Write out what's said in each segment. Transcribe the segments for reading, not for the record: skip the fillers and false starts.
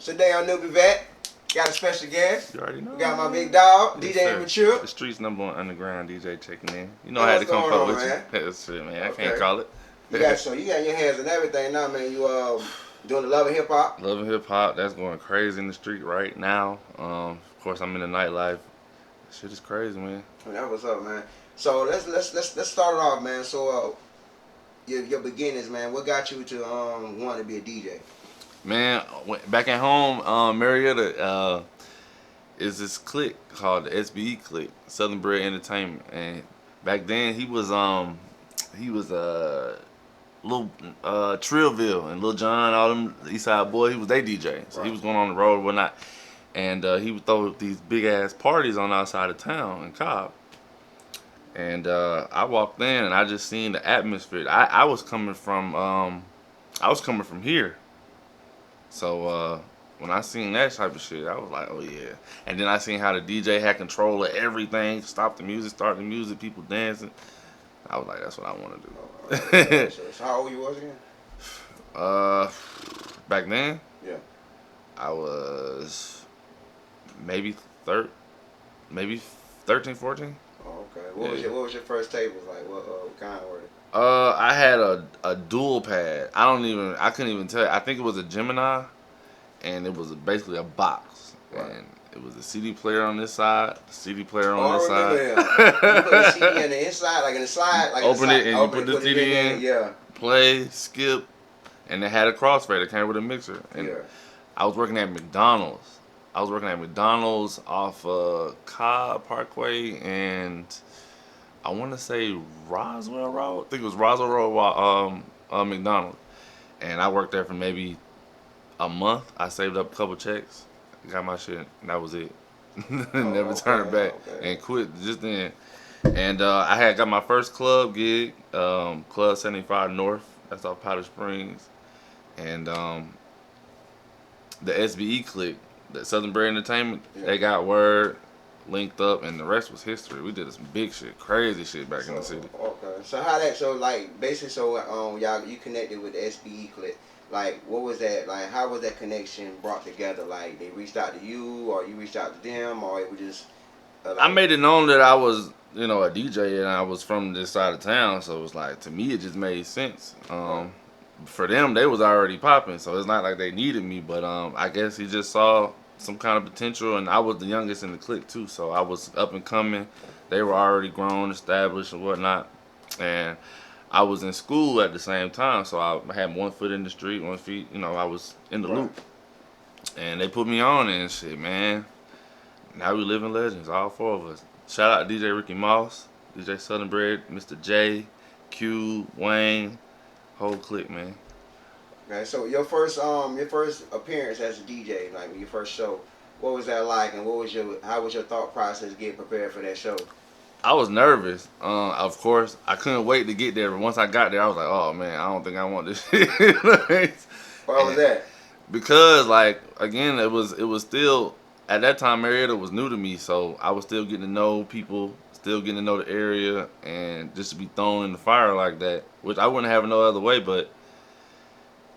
Today on NewbieVeT, got a special guest. You already know. We got my big dog, Yes, DJ sir. Immature. The streets #1 underground DJ checking in. You know I had to come fuck with you. That's it, man. I can't call it. You got your hands in everything now, man. You doing the love and hip hop. Love and hip hop. That's going crazy in the street right now. Of course, I'm in the nightlife. Shit is crazy, man. That what's up, man. So let's start it off, man. So your beginnings, man. What got you to want to be a DJ? Man, back at home, Marietta is this clique called the SBE clique, Southern Bred Entertainment, and back then he was little Trillville and Lil John, all them East Side boys. He was their DJ, so he was going on the road and whatnot, and he would throw these big ass parties on outside of town in Cobb. And I walked in and I just seen the atmosphere. I was coming from here. So when I seen that type of shit, I was like, oh yeah. And then I seen how the DJ had control of everything, stop the music, start the music, people dancing. I was like, that's what I want to do. So how old you was again? Back then? Yeah. I was maybe 13, 14. Oh, okay. What was your first tape? Like what kind were they? I had a dual pad. I couldn't even tell you. I think it was a Gemini, and it was basically a box. Right. And it was a CD player on this side, the CD player on this side. You put the CD in the inside, like in the slide, like open it and you put the CD in. Yeah. Play, skip, and it had a crossfader. It came with a mixer. And I was working at McDonald's. Off Cobb Parkway and I want to say Roswell Road. I think it was Roswell Road, McDonald's. And I worked there for maybe a month. I saved up a couple checks, got my shit, and that was it. Never turned back and quit just then. And I had got my first club gig, Club 75 North. That's off Powder Springs. And the SBE clique, the Southern Bred Entertainment, they got word, linked up, and the rest was history. We did some big shit, crazy shit back in the city. Okay. So you connected with the SBE clique. Like, what was that? Like, how was that connection brought together? Like, they reached out to you, or you reached out to them, or it was just. I made it known that I was, a DJ, and I was from this side of town. So it was like, to me, it just made sense. For them, they was already popping, so it's not like they needed me. But I guess he just saw some kind of potential, and I was the youngest in the clique too, so I was up and coming. They were already grown, established, and whatnot, and I was in school at the same time, so I had one foot in the street, 1 foot, I was in the loop, and they put me on and shit, man. Now we living legends, all four of us. Shout out to DJ Ricky Moss, DJ Southern Bred, Mr. J, Q, Wayne, whole clique, man. Okay, so your first appearance as a DJ, like your first show, what was that like, and how was your thought process getting prepared for that show? I was nervous. Of course, I couldn't wait to get there, but once I got there, I was like, oh man, I don't think I want this shit. Why was that? Because, like, again, it was still, at that time, Marietta was new to me, so I was still getting to know people, still getting to know the area, and just to be thrown in the fire like that, which I wouldn't have no other way, but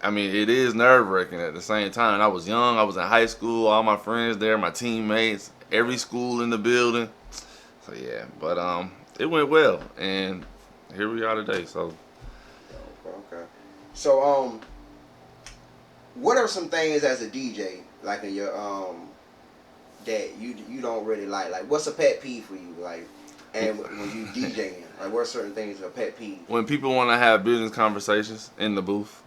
I mean, it is nerve-wracking at the same time. And I was young, I was in high school, all my friends there, my teammates, every school in the building. So yeah, but it went well, and here we are today, so. Okay. So what are some things as a DJ, like in your that you don't really like? Like, what's a pet peeve for you? Like, and when you DJing, like, what are certain things a pet peeve? When people want to have business conversations in the booth.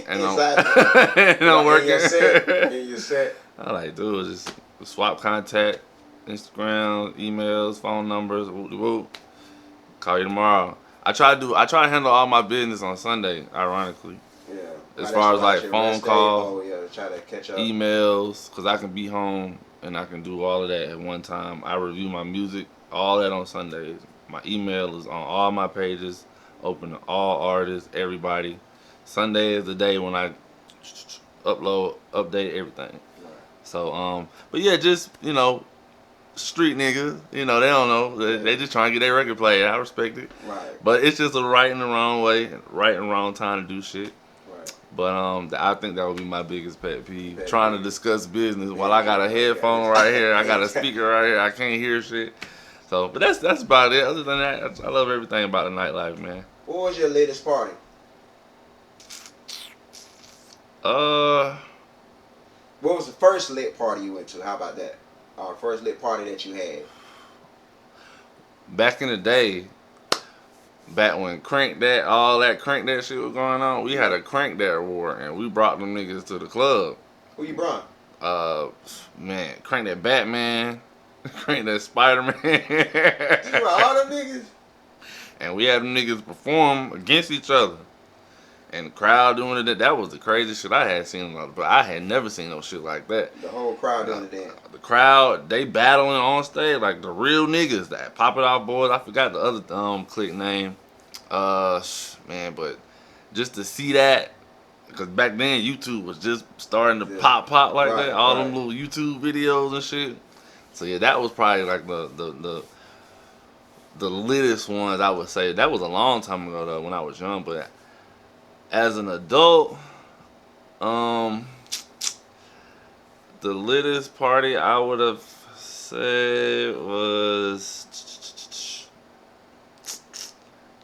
And I'm working. In your set. I like, dude, just swap contact, Instagram, emails, phone numbers, whoop. Call you tomorrow. I try to handle all my business on Sunday, ironically. Yeah. As far as like phone calls, try to catch up. Emails, cause I can be home and I can do all of that at one time. I review my music, all that on Sundays. My email is on all my pages, open to all artists, everybody. Sunday is the day when I update everything. Right. So, but yeah, just, street niggas, they don't know. They just trying to get their record played. I respect it. Right. But it's just a right and the wrong way, right and wrong time to do shit. Right. But I think that would be my biggest pet peeve. Trying to discuss business while I got a headphone right here, I got a speaker right here, I can't hear shit. So, but that's about it. Other than that, I love everything about the nightlife, man. What was your latest party? What was the first lit party you went to? How about that? First lit party that you had. Back in the day, back when all that crank that shit was going on, we had a crank that award, and we brought them niggas to the club. Who you brought? Man, crank that Batman, crank that Spider-Man. You brought all them niggas? And we had them niggas perform against each other. And the crowd doing it, that was the craziest shit I had seen. But I had never seen no shit like that. The whole crowd doing the dance. The crowd, they battling on stage like the real niggas. That Pop It Off Boys. I forgot the other clique name. Man, but just to see that, because back then YouTube was just starting to pop like that. All them little YouTube videos and shit. So yeah, that was probably like the littest ones, I would say. That was a long time ago though, when I was young. But as an adult, the littest party I would have said was,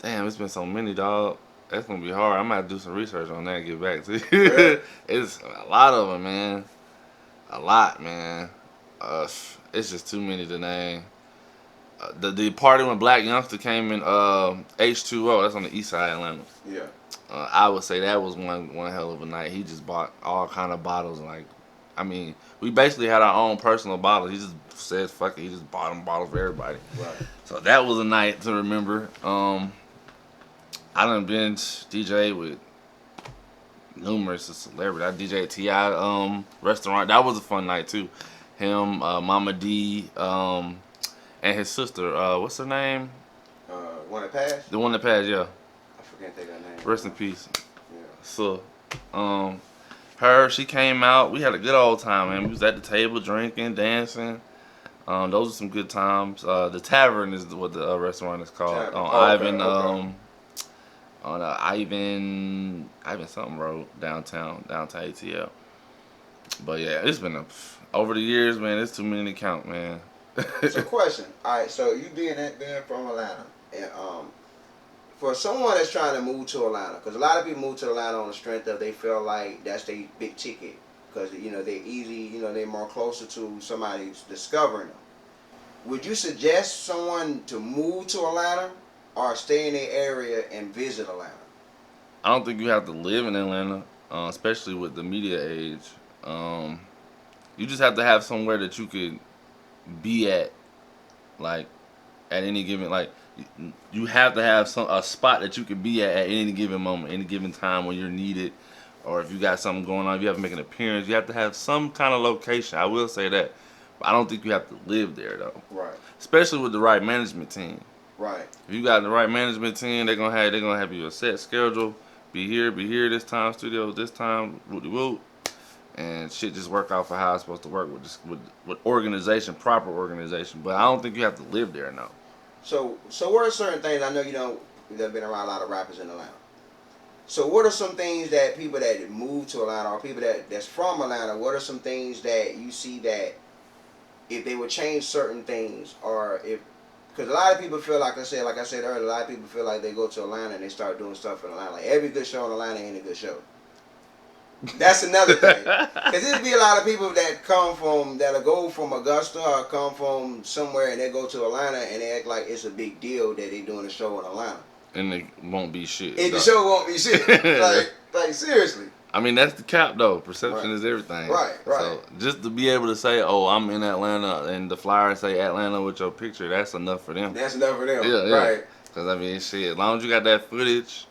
damn, it's been so many, dog. That's gonna be hard. I might do some research on that and get back to you. It's a lot of them, man. A lot, man. It's just too many to name. The party when Black Youngster came in H2O, that's on the east side of Atlanta. Yeah. I would say that was one hell of a night. He just bought all kind of bottles. Like, I mean, we basically had our own personal bottles. He just said, fuck it. He just bought them bottles for everybody. Right. So that was a night to remember. I done been DJ with numerous celebrities. I DJ at T.I. Restaurant. That was a fun night too. Him, Mama D, and his sister. What's her name? One that passed? The one that passed, yeah. Can't think of her name. Rest in peace. Yeah. So, she came out. We had a good old time, man. We was at the table drinking, dancing. Those are some good times. The Tavern is what the restaurant is called. On Ivan something road downtown ATL. But yeah, it's been over the years, man. It's too many to count, man. So, question. All right, so you being from Atlanta, and for someone that's trying to move to Atlanta, because a lot of people move to Atlanta on the strength of they feel like that's their big ticket, because they're easy, they're more closer to somebody discovering them. Would you suggest someone to move to Atlanta or stay in their area and visit Atlanta? I don't think you have to live in Atlanta, especially with the media age. You just have to have somewhere that you could be at, like at any given You have to have a spot that you can be at any given moment, any given time when you're needed, or if you got something going on, if you have to make an appearance, you have to have some kind of location. I will say that, but I don't think you have to live there though. Right. Especially with the right management team. Right. If you got the right management team, they're gonna have you a set schedule. Be here this time, studio this time, whoop, and shit just work out for how it's supposed to work with organization, proper organization. But I don't think you have to live there now. So what are certain things, I know you've been around a lot of rappers in Atlanta. So what are some things that people that move to Atlanta or people that's from Atlanta, what are some things that you see that if they would change certain things, or because a lot of people feel like I said earlier, a lot of people feel like they go to Atlanta and they start doing stuff in Atlanta. Like every good show in Atlanta ain't a good show. That's another thing. Because there'd be a lot of people that'll go from Augusta or come from somewhere and they go to Atlanta and they act like it's a big deal that they doing a show in Atlanta. And it won't be shit. And the show won't be shit. like seriously. I mean, that's the cap though. Perception is everything. Right. So just to be able to say, oh, I'm in Atlanta, and the flyer say Atlanta with your picture, that's enough for them. That's enough for them. Yeah. Right. Because I mean, shit, as long as you got that footage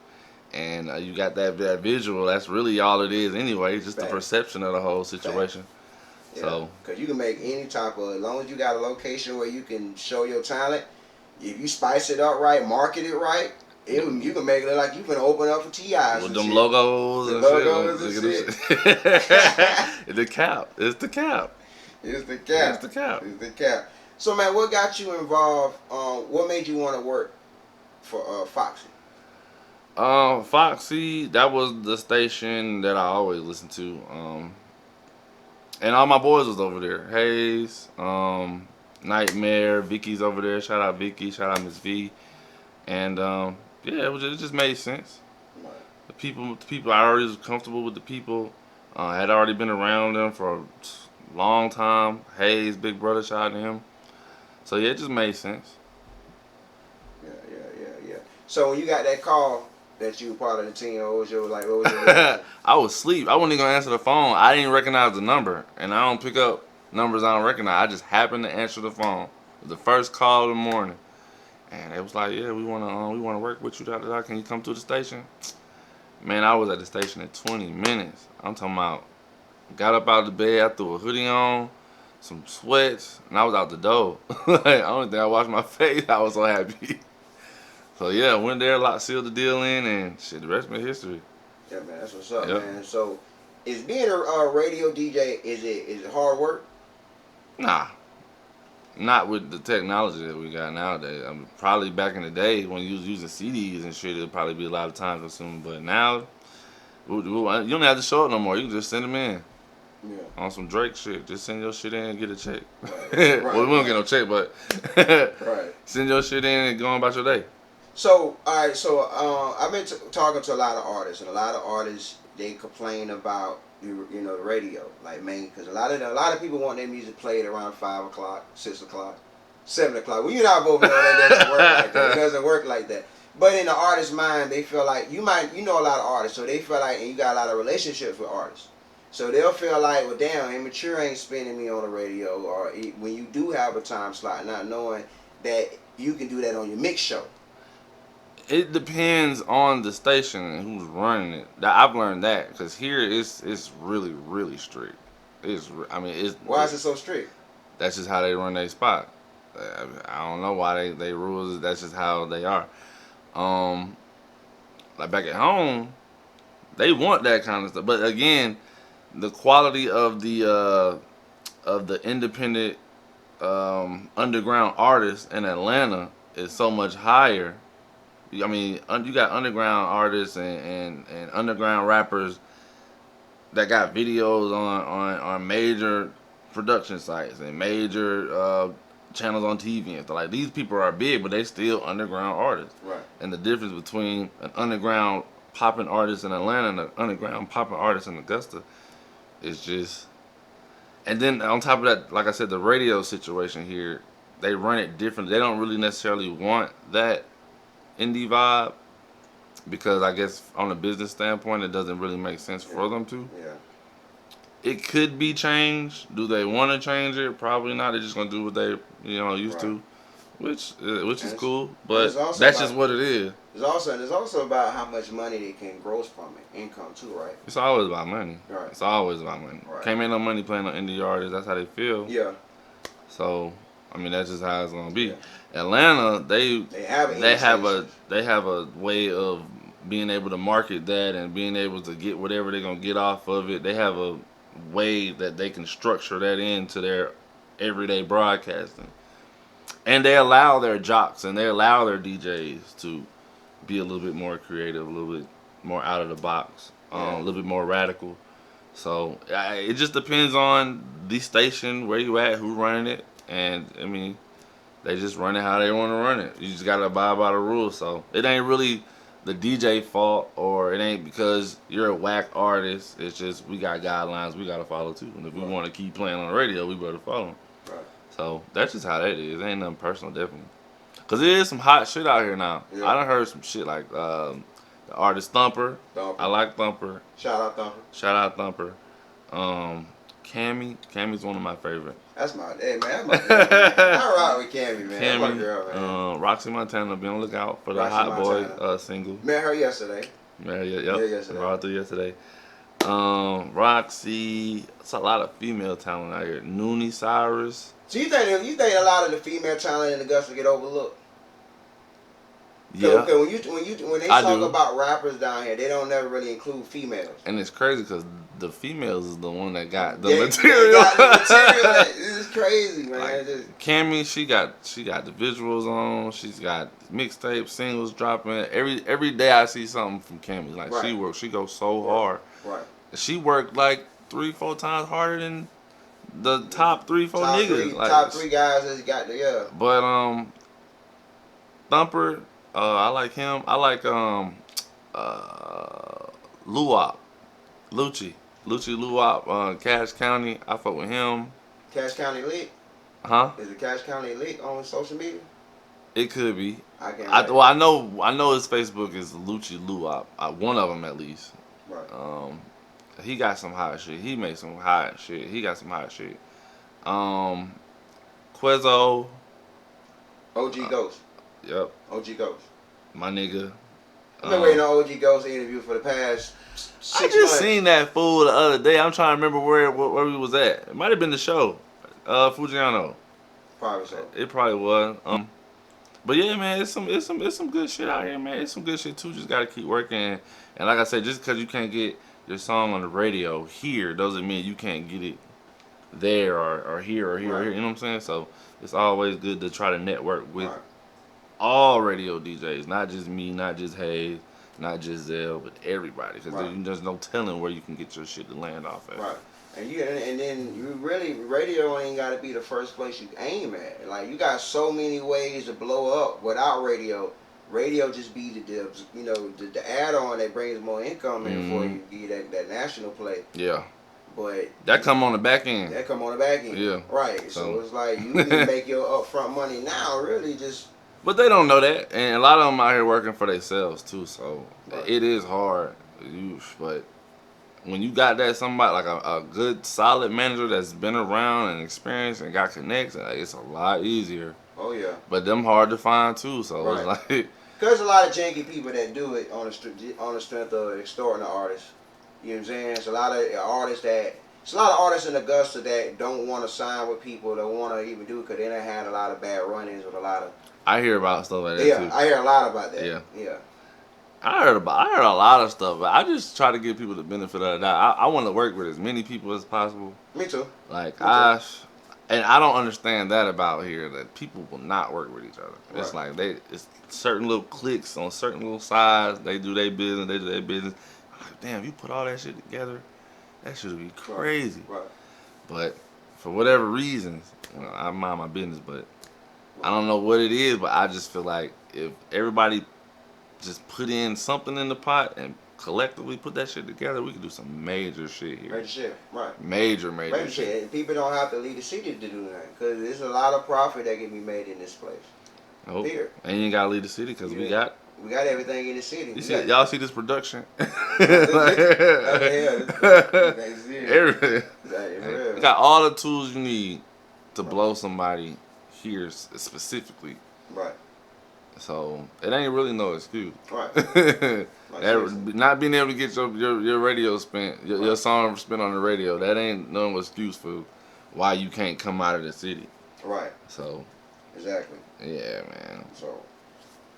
and you got that visual, that's really all it is anyway. Just the perception of the whole situation. Yeah. So, because you can make any type of, as long as you got a location where you can show your talent, if you spice it up right, market it right, you can make it look like you can open up for T.I.'s with them shit. Logos and shit. It's the cap. It's the cap. It's the cap. It's the cap. It's the cap. So, man, what got you involved? What made you want to work for Foxy? Foxy, that was the station that I always listened to. And all my boys was over there. Hayes, Nightmare, Vicky's over there. Shout out Vicky, shout out Miss V. And yeah, it just made sense. Right. The people, I already was comfortable with the people. I had already been around them for a long time. Hayes, big brother, shout out to him. So yeah, it just made sense. Yeah. So when you got that call that you were part of the team, what was your reaction? I was asleep. I wasn't even gonna answer the phone. I didn't recognize the number, and I don't pick up numbers I don't recognize. I just happened to answer the phone. It was the first call of the morning, and it was like, "Yeah, we wanna work with you. Can you come to the station?" Man, I was at the station in 20 minutes. I'm talking about. Got up out of the bed. I threw a hoodie on, some sweats, and I was out the door. Like, I don't think I washed my face. I was so happy. So yeah, went there, sealed the deal in, and shit, the rest of my history. Yeah, man, that's what's up, Yep. man. So, is being a radio DJ is it hard work? Nah, not with the technology that we got nowadays. I mean, probably back in the day when you was using CDs and shit, it'd probably be a lot of time consuming. But now, you don't have to show it no more. You can just send them in. Yeah. On some Drake shit, just send your shit in and get a check. Right. Well, we don't get no check, but right. Send your shit in and go on about your day. So, all right. So, I've been talking to a lot of artists, and a lot of artists they complain about the radio, like because a lot of people want their music played around 5 o'clock, 6 o'clock, 7 o'clock. Well, you and I both know that doesn't work like that. It doesn't work like that. But in the artist's mind, they feel like you know a lot of artists, so they feel like, and you got a lot of relationships with artists. So they'll feel like, well, damn, Immature ain't spinning me on the radio, or when you do have a time slot, not knowing that you can do that on your mix show. It depends on the station and who's running it. I've learned that because here it's really really strict. Why is it so strict? That's just how they run their spot. I don't know why they rules. That's just how they are. Like back at home, they want that kind of stuff, but again. The quality of the independent underground artists in Atlanta is so much higher. I mean, you got underground artists and underground rappers that got videos on major production sites and major channels on TV and stuff. Like, these people are big, but they still underground artists. Right. And the difference between an underground popping artist in Atlanta and an underground popping artist in Augusta. It's just, and then on top of that, like I said, the radio situation here, they run it differently. They don't really necessarily want that indie vibe because I guess on a business standpoint, it doesn't really make sense for them to. Yeah. It could be changed. Do they want to change it? Probably not. They're just gonna do what they used to, which is cool. But that's just what it is. It's also about how much money they can gross from it, income too, right? It's always about money. Right. It's always about money. Right. Can't make no money playing on indie artists. That's how they feel. Yeah. So, I mean, that's just how it's gonna be. Yeah. Atlanta, they have a way of being able to market that and being able to get whatever they're gonna get off of it. They have a way that they can structure that into their everyday broadcasting, and they allow their jocks and they allow their DJs to be a little bit more creative, a little bit more out of the box, a little bit more radical. So it just depends on the station, where you at, who running it, and I mean, they just run it how they want to run it. You just gotta abide by the rules. So it ain't really the DJ fault, or it ain't because you're a whack artist. It's just we got guidelines we gotta follow too, and if we want to keep playing on the radio, we better follow them. Right. So that's just how that is. It ain't nothing personal, definitely. Cause there is some hot shit out here now. Yeah. I done heard some shit like the artist Thumper. Thumper. I like Thumper. Shout out Thumper. Shout out Thumper. Cammy's one of my favorite. That's my man. That's my girl, man. I rock with Cammy, man. That's my girl, man. Roxy Montana. Be on the lookout for the Roxy Hot Montana. Boy single. Met her yesterday. Yeah, yesterday. Raw through yesterday. Roxy. It's a lot of female talent out here. Noonie Cyrus. So you think a lot of the female talent in Augusta get overlooked? Yeah. Okay, when they talk about rappers down here, they don't never really include females. And it's crazy because the females is the one that got the They material. got the material. just crazy, man. Like, Cammy, she got the visuals on. She's got mixtapes, singles dropping. Every day I see something from Cammy. Like she goes so hard. Right. She worked like 3-4 times harder than the top 3-4 niggas. Top three guys that's got the But Thumper, I like him. I like Luwop, Lucci Luwop, Cash County. I fuck with him. Cash County Lit. Huh? Is it Cash County Lit on social media? It could be. I know his Facebook is Lucci Luwop. One of them at least. Right. He got some hot shit. He made some hot shit. He got some hot shit. Quezzo. OG Ghost. Yep. OG Ghost. My nigga. I've been waiting on OG Ghost interview for the past 6 months. I just seen that fool the other day. I'm trying to remember where we was at. It might have been the show. Fujiano. Probably so. It probably was. But yeah, man, it's some good shit out here, man. It's some good shit too. Just gotta keep working. And like I said, just because you can't get your song on the radio here doesn't mean you can't get it there or here or here or here. You know what I'm saying? So it's always good to try to network with all radio DJs, not just me, not just Hayes, not just Zell, but everybody. Because there's no telling where you can get your shit to land off at. Right. And then you really, radio ain't got to be the first place you aim at. Like, you got so many ways to blow up without radio. Radio just be the add-on that brings more income in for you, be that national play. Yeah. But that come on the back end. That come on the back end. Yeah. Right. So it's like you can make your upfront money now, really just. But they don't know that, and a lot of them out here working for themselves too. So it is hard. But when you got somebody like a good solid manager that's been around and experienced and got connects, it's a lot easier. Oh yeah. But them hard to find too. So it's like there's a lot of janky people that do it on the strength of extorting the artist. You know what I'm saying? It's a lot of artists in Augusta that don't want to sign with people, don't want to even do it because they done had a lot of bad run-ins with a lot of. I hear about stuff like that too. I hear a lot about that. Yeah. I heard a lot of stuff, but I just try to give people the benefit of the doubt. I want to work with as many people as possible. Me too. And I don't understand that about here, that people will not work with each other. It's like it's certain little cliques on certain little sides. They do their business. They do their business. I'm like, damn, you put all that shit together, that should be crazy. Right. But for whatever reasons, I mind my business, but I don't know what it is, but I just feel like if everybody just put in something in the pot and collectively put that shit together, we could do some major shit here. Major shit, right. Major shit. And people don't have to leave the city to do that, because there's a lot of profit that can be made in this place. Nope. Here. And you ain't got to leave the city, because we got everything in the city. Y'all see this production? Everything. We got all the tools you need to blow somebody here specifically. Right. So it ain't really no excuse. Right. Not being able to get your radio spent, your song spent on the radio, that ain't no excuse for why you can't come out of the city. Right. So. Exactly. Yeah, man. So.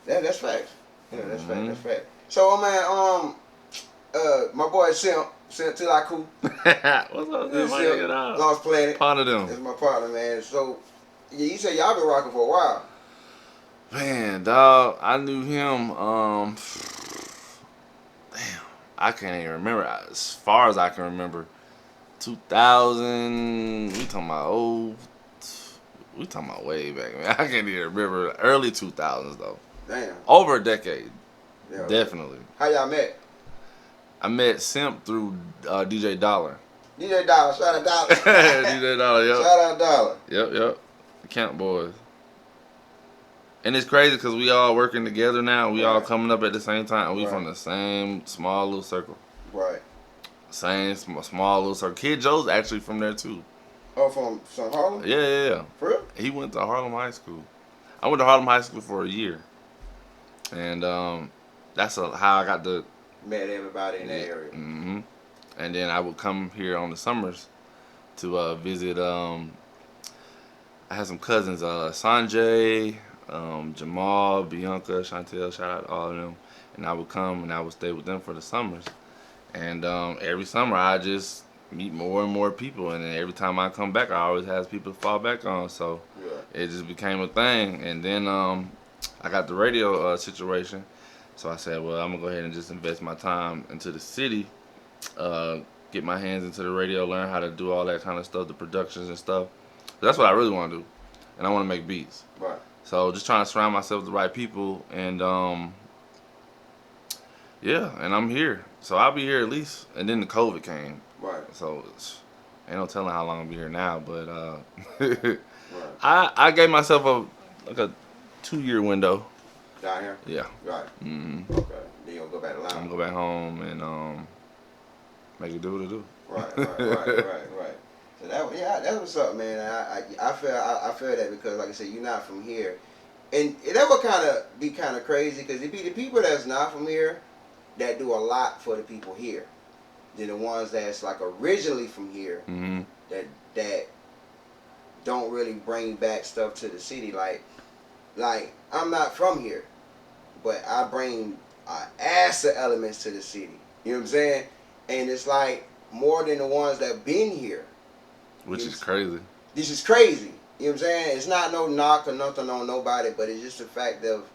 That's facts. Yeah, that's fact. That's fact. So, man, my boy Simp till I cool. What's up, Simp? Lost Planet. Part of them. That's my partner, man. So, yeah, you said y'all been rocking for a while. Man, dog, I knew him. Damn, I can't even remember. As far as I can remember, 2000. We talking about way back, man. I can't even remember. Early 2000s though. Damn. Over a decade. Yeah, definitely. How y'all met? I met Simp through DJ Dollar. DJ Dollar, shout out Dollar. DJ Dollar, yep. Shout out Dollar. Yep. The Camp Boys. And it's crazy because we all working together now. We all coming up at the same time. We from the same small little circle. Right. Same small little circle. Kid Joe's actually from there too. Oh, from Harlem? Yeah. For real? He went to Harlem High School. I went to Harlem High School for a year. And that's how I got to... Met everybody in that area. Mm-hmm. And then I would come here on the summers to visit... I had some cousins, Sanjay... Jamal, Bianca, Chantel, shout out to all of them. And I would come and I would stay with them for the summers. And every summer I just meet more and more people, and then every time I come back, I always have people to fall back on. So it just became a thing. And then I got the radio situation, so I said, well, I'm gonna go ahead and just invest my time into the city, get my hands into the radio, learn how to do all that kind of stuff, the productions and stuff. That's what I really want to do, and I want to make beats. Right. So just trying to surround myself with the right people, and yeah, and I'm here. So I'll be here at least. And then the COVID came. Right. So ain't no telling how long I'll be here now. But right. I gave myself a 2-year window. Down here? Yeah. Right. Mm-hmm. Okay. Then you'll go back to Atlanta. I'm gonna go back home and make it do what it do. Right. So that's what's up, man. I feel that because, like I said, you're not from here, and that would be kind of crazy because it be the people that's not from here that do a lot for the people here. They're the ones that's like originally from here that don't really bring back stuff to the city. Like I'm not from here, but I bring an ass of elements to the city. You know what I'm saying? And it's like more than the ones that been here. Which is crazy. This is crazy. You know what I'm saying? It's not no knock or nothing on nobody, but it's just the fact of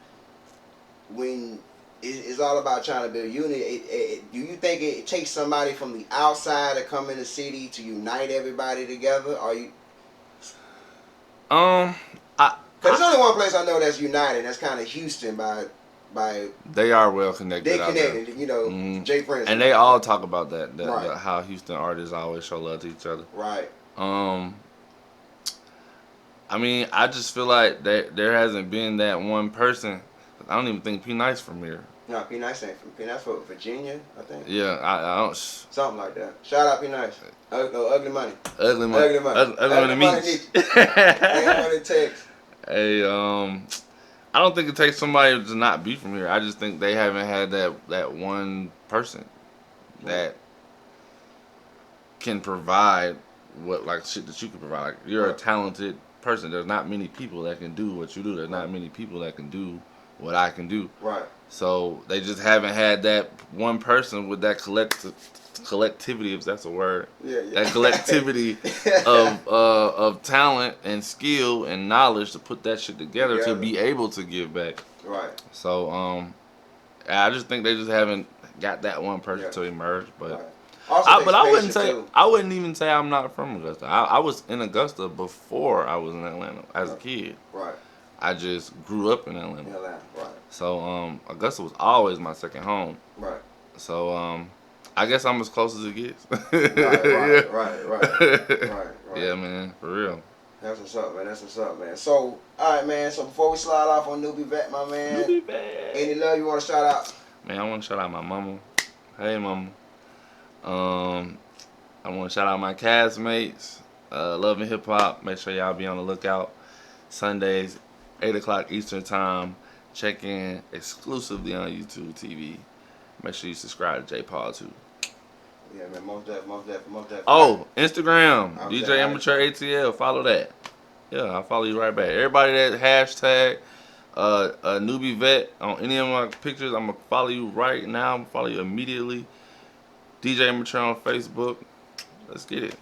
when it's all about trying to build unity. Do you think it takes somebody from the outside to come in the city to unite everybody together? Or you? Because there's only one place I know that's united. That's kind of Houston by. They are well connected. They connected, you know. Jay Prince. And they all talk about that. Right. How Houston artists always show love to each other. Right. I mean, I just feel like there hasn't been that one person. I don't even think P Nice from here. No, P Nice ain't from P Nice from Virginia, I think. Yeah, I don't. Something like that. Shout out P Nice. Ugly Money. Ugly Money. Ugly Money meets. Ain't what it takes. Hey, I don't think it takes somebody to not be from here. I just think they haven't had that one person that can provide what like shit that you can provide. Like you're a talented person. There's not many people that can do what you do. There's not many people that can do what I can do. Right. So they just haven't had that one person with that collectivity, if that's a word. Yeah. That collectivity of talent and skill and knowledge to put that shit together to be able to give back. Right. So I just think they just haven't got that one person to emerge. But right. I wouldn't even say I'm not from Augusta. I was in Augusta before I was in Atlanta as a kid. Right. I just grew up in Atlanta. Right. So Augusta was always my second home. Right. So I guess I'm as close as it gets. Right. Yeah, man, for real. That's what's up, man. So, all right, man. So before we slide off on NewbieVeT, my man. NewbieVeT. Any love you want to shout out? Man, I want to shout out my mama. Hey, mama. I want to shout out my castmates. Love and Hip Hop. Make sure y'all be on the lookout. Sundays, 8 o'clock Eastern Time. Check in exclusively on YouTube TV. Make sure you subscribe to J.Paul too. Yeah, man, most definitely. Oh, Instagram, DJ Immature ATL. Follow that. Yeah, I'll follow you right back. Everybody that hashtag NewbieVeT on any of my pictures, I'm gonna follow you right now. I'm gonna follow you immediately. DJ Immature on Facebook. Let's get it.